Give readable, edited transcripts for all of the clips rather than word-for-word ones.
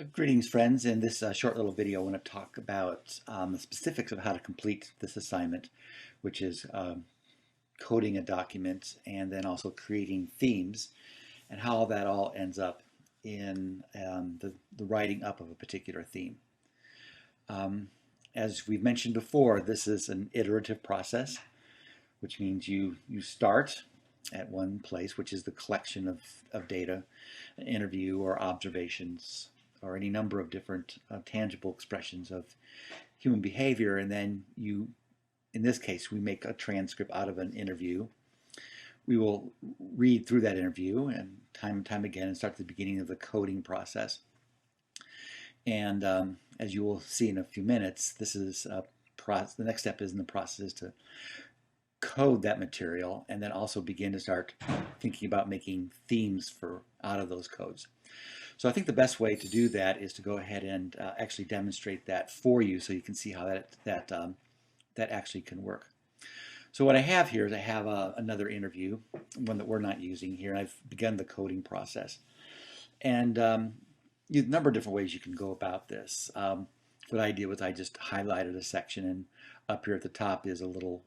Greetings, friends. In this short little video, I want to talk about the specifics of how to complete this assignment, which is coding a document and then also creating themes, and how that all ends up in the writing up of a particular theme. As we've mentioned before, this is an iterative process, which means you start at one place, which is the collection of data, an interview or observations, or any number of different tangible expressions of human behavior. And then in this case, we make a transcript out of an interview. We will read through that interview and time again and start at the beginning of the coding process. And as you will see in a few minutes, this is the next step is in the process is to code that material and then also begin to start thinking about making themes out of those codes. So I think the best way to do that is to go ahead and actually demonstrate that for you so you can see how that actually can work. So what I have here is I have another interview, one that we're not using here, and I've begun the coding process. And a number of different ways you can go about this. What I did was I just highlighted a section, and up here at the top is a little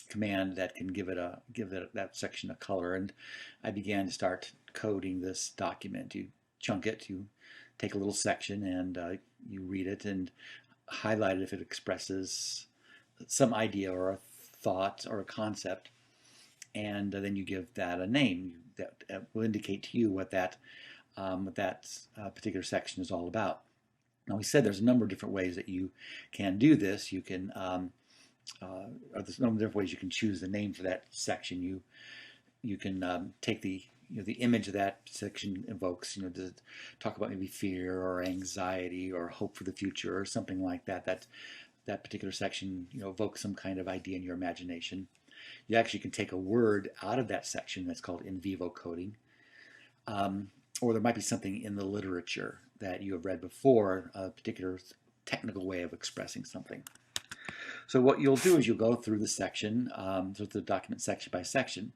command that can give that section a color, and I began to start coding this document. You chunk it, you take a little section and you read it and highlight it if it expresses some idea or a thought or a concept, and then you give that a name that will indicate to you what that particular section is all about. Now, we said there's a number of different ways that you can do this. You can there's a number of different ways you can choose the name for that section. You can take the image of that section evokes, does it talk about maybe fear or anxiety or hope for the future or something like that. That particular section, evokes some kind of idea in your imagination. You actually can take a word out of that section that's called in vivo coding. Or there might be something in the literature that you have read before, a particular technical way of expressing something. So what you'll do is you'll go through the section, so the document section by section.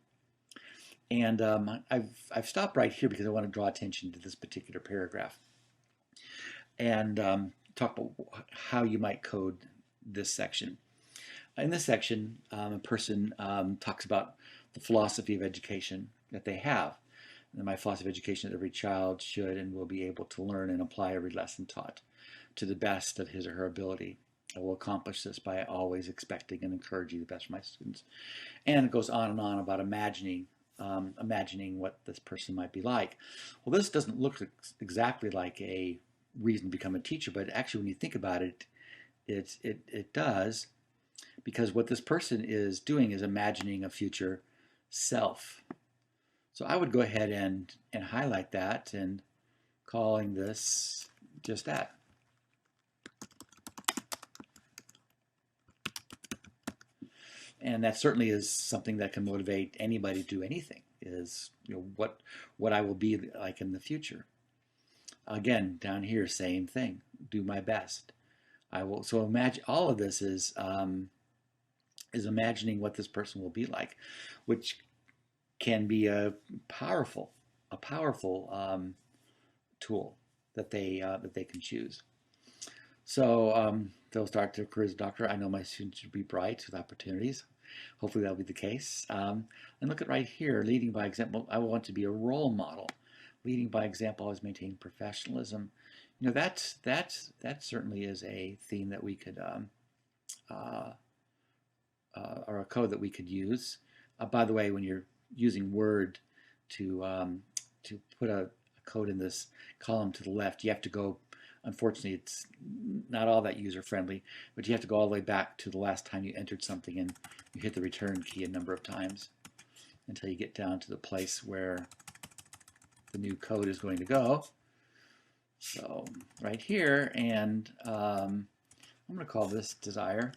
And I've stopped right here because I want to draw attention to this particular paragraph and talk about how you might code this section. In this section, a person talks about the philosophy of education that they have. And my philosophy of education is that every child should and will be able to learn and apply every lesson taught to the best of his or her ability. I will accomplish this by always expecting and encouraging the best for my students. And it goes on and on about imagining what this person might be like. Well, this doesn't look exactly like a reason to become a teacher, but actually when you think about it, it does, because what this person is doing is imagining a future self. So I would go ahead and highlight that and calling this just that. And that certainly is something that can motivate anybody to do anything, is what I will be like in the future. Again, down here, same thing, do my best. I will, so imagine, all of this is imagining what this person will be like, which can be a powerful tool that they can choose. So they'll start their career as a doctor. I know my students should be bright with opportunities. Hopefully that'll be the case. And look at right here, leading by example. I want to be a role model. Leading by example, always maintain professionalism. That certainly is a theme that we could, or a code that we could use. By the way, when you're using Word to put a code in this column to the left, you have to go. Unfortunately, it's not all that user-friendly, but you have to go all the way back to the last time you entered something, and you hit the return key a number of times until you get down to the place where the new code is going to go. So right here, and I'm going to call this desire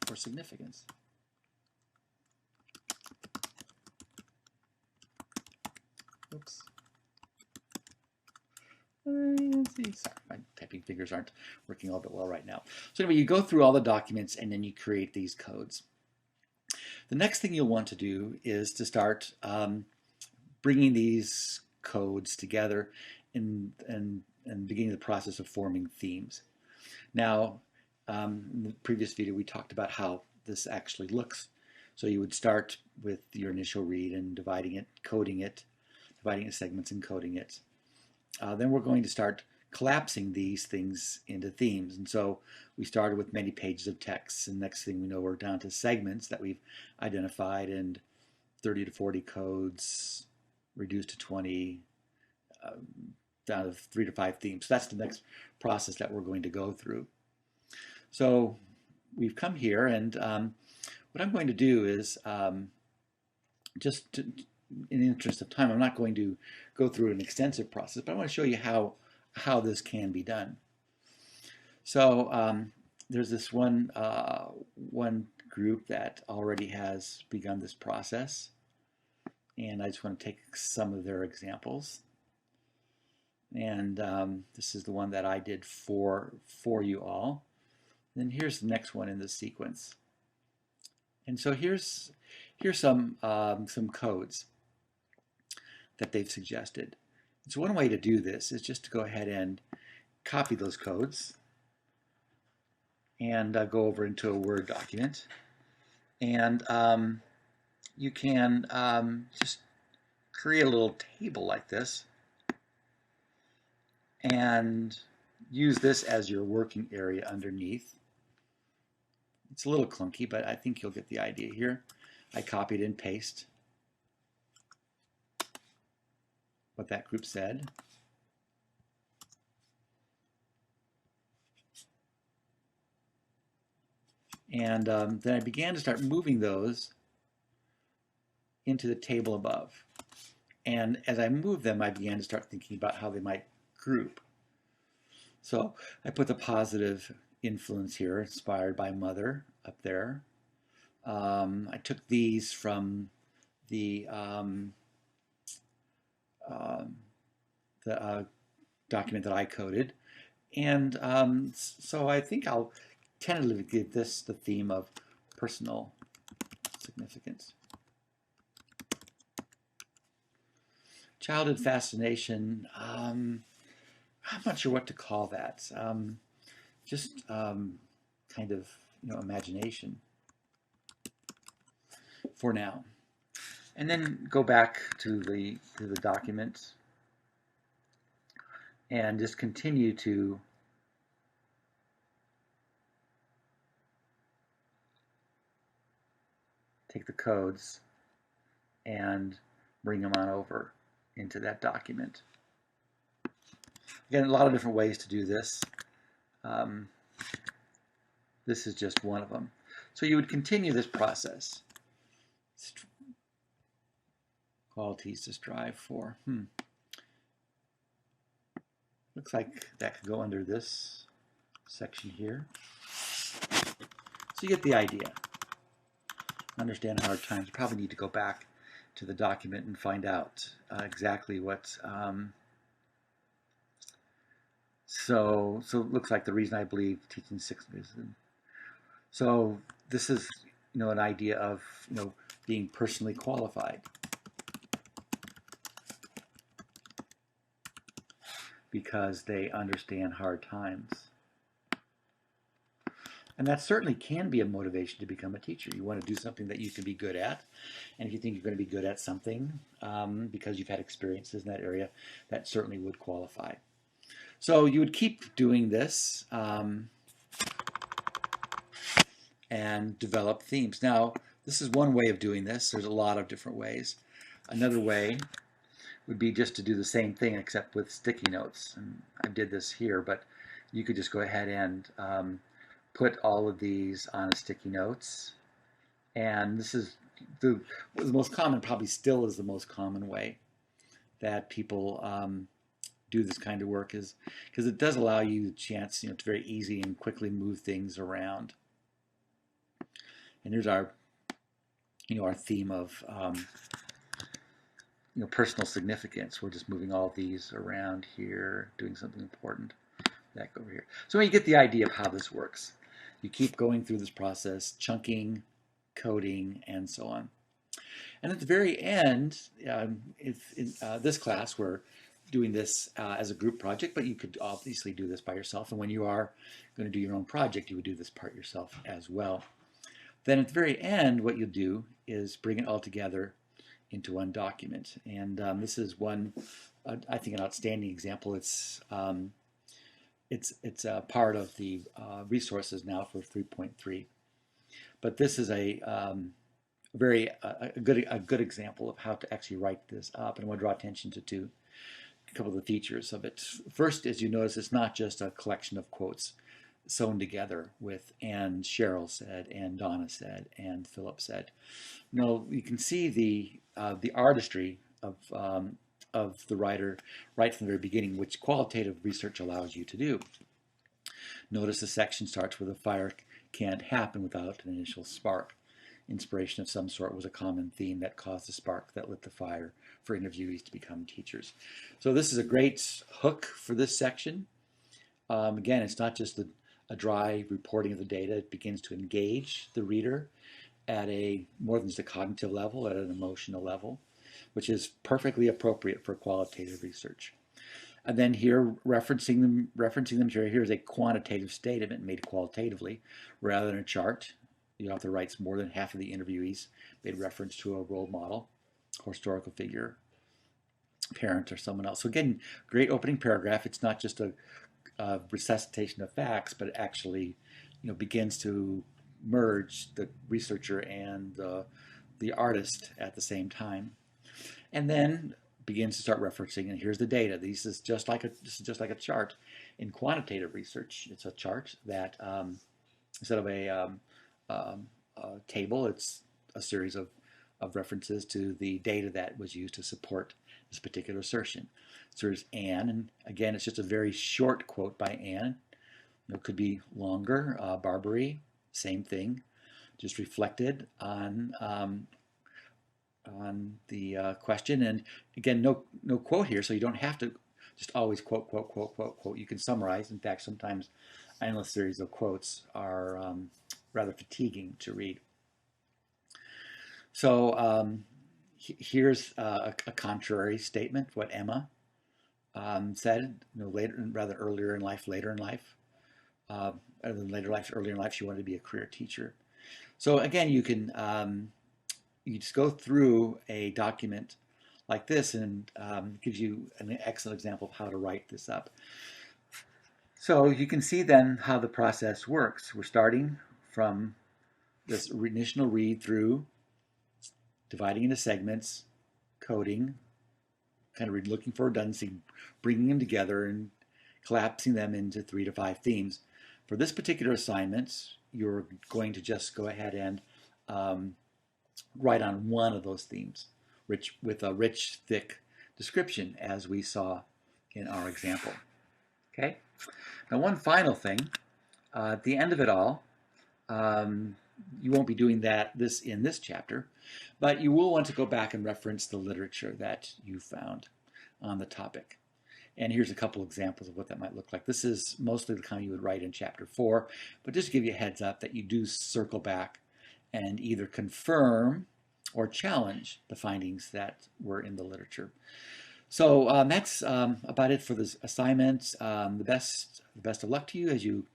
for significance. Oops. Let's see. Sorry, my typing fingers aren't working all that well right now. So anyway, you go through all the documents and then you create these codes. The next thing you'll want to do is to start bringing these codes together in beginning the process of forming themes. Now, in the previous video, we talked about how this actually looks. So you would start with your initial read and dividing it, coding it, dividing it segments and coding it. Then we're going to start collapsing these things into themes. And so we started with many pages of text, and next thing we know, we're down to segments that we've identified, and 30 to 40 codes, reduced to 20, down to 3 to 5 themes. So that's the next process that we're going to go through. So we've come here, and what I'm going to do is, in the interest of time, I'm not going to go through an extensive process, but I want to show you how this can be done. So there's this one group that already has begun this process, and I just want to take some of their examples. And this is the one that I did for you all. Then here's the next one in the sequence. And so here's some codes that they've suggested. So one way to do this is just to go ahead and copy those codes and go over into a Word document. And you can just create a little table like this and use this as your working area underneath. It's a little clunky, but I think you'll get the idea here. I copied and paste what that group said. And then I began to start moving those into the table above. And as I moved them, I began to start thinking about how they might group. So I put the positive influence here, inspired by mother, up there. I took these from the document that I coded, and so I think I'll tentatively give this the theme of personal significance. Childhood fascination, I'm not sure what to call that. Just kind of, imagination for now. And then go back to the document and just continue to take the codes and bring them on over into that document. Again, a lot of different ways to do this. This is just one of them. So you would continue this process. Qualities to strive for. Looks like that could go under this section here. So you get the idea. Understand hard times. You probably need to go back to the document and find out exactly what. So it looks like the reason I believe teaching sixth is. So this is, an idea of, being personally qualified. Because they understand hard times. And that certainly can be a motivation to become a teacher. You want to do something that you can be good at. And if you think you're going to be good at something because you've had experiences in that area, that certainly would qualify. So you would keep doing this and develop themes. Now, this is one way of doing this. There's a lot of different ways. Another way would be just to do the same thing except with sticky notes. And I did this here, but you could just go ahead and put all of these on sticky notes. And this is the most common, probably still is the most common way that people do this kind of work, is because it does allow you the chance, to very easy and quickly move things around. And here's our, our theme of personal significance. We're just moving all these around here, doing something important. That over here. So when you get the idea of how this works, you keep going through this process, chunking, coding, and so on. And at the very end, in this class, we're doing this as a group project, but you could obviously do this by yourself. And when you are going to do your own project, you would do this part yourself as well. Then at the very end, what you'll do is bring it all together into one document. And this is one, I think, an outstanding example. It's a part of the resources now for 3.3. But this is a good example of how to actually write this up, and I want to draw attention to a couple of the features of it. First, as you notice, it's not just a collection of quotes sewn together with "and Cheryl said," and Donna said, and Philip said. No, you can see the artistry of the writer right from the very beginning, which qualitative research allows you to do. Notice the section starts with "a fire can't happen without an initial spark. Inspiration of some sort was a common theme that caused the spark that lit the fire for interviewees to become teachers." So this is a great hook for this section. Again, it's not just a dry reporting of the data. It begins to engage the reader at a more than just a cognitive level, at an emotional level, which is perfectly appropriate for qualitative research. And then here, referencing the material, here's a quantitative statement made qualitatively rather than a chart. The author writes more than half of the interviewees made reference to a role model, or historical figure, parent, or someone else. So again, great opening paragraph. It's not just a resuscitation of facts, but it actually, begins to merge the researcher and the artist at the same time, and then begins to start referencing. And here's the data. This is just like a chart. In quantitative research, it's a chart that instead of a table, it's a series of references to the data that was used to support this particular assertion. So there's Anne, and again, it's just a very short quote by Anne. It could be longer. Barbary, same thing, just reflected on the question. And again, no quote here, so you don't have to just always quote, quote, quote, quote, quote. You can summarize. In fact, sometimes endless series of quotes are rather fatiguing to read. So here's a contrary statement, what Emma said, rather earlier in life, later in life. Rather than later life, earlier in life, she wanted to be a career teacher. So again, you can you just go through a document like this, and gives you an excellent example of how to write this up. So you can see then how the process works. We're starting from this initial read through, dividing into segments, coding, kind of looking for redundancy, bringing them together and collapsing them into 3 to 5 themes. For this particular assignment, you're going to just go ahead and write on one of those themes, with a rich, thick description, as we saw in our example. Okay. Now, one final thing, at the end of it all, you won't be doing this in this chapter, but you will want to go back and reference the literature that you found on the topic. And here's a couple examples of what that might look like. This is mostly the kind you would write in chapter 4, but just to give you a heads up that you do circle back and either confirm or challenge the findings that were in the literature. So that's about it for this assignment. The best of luck to you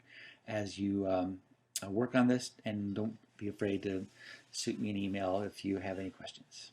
as you work on this, and don't be afraid to shoot me an email if you have any questions.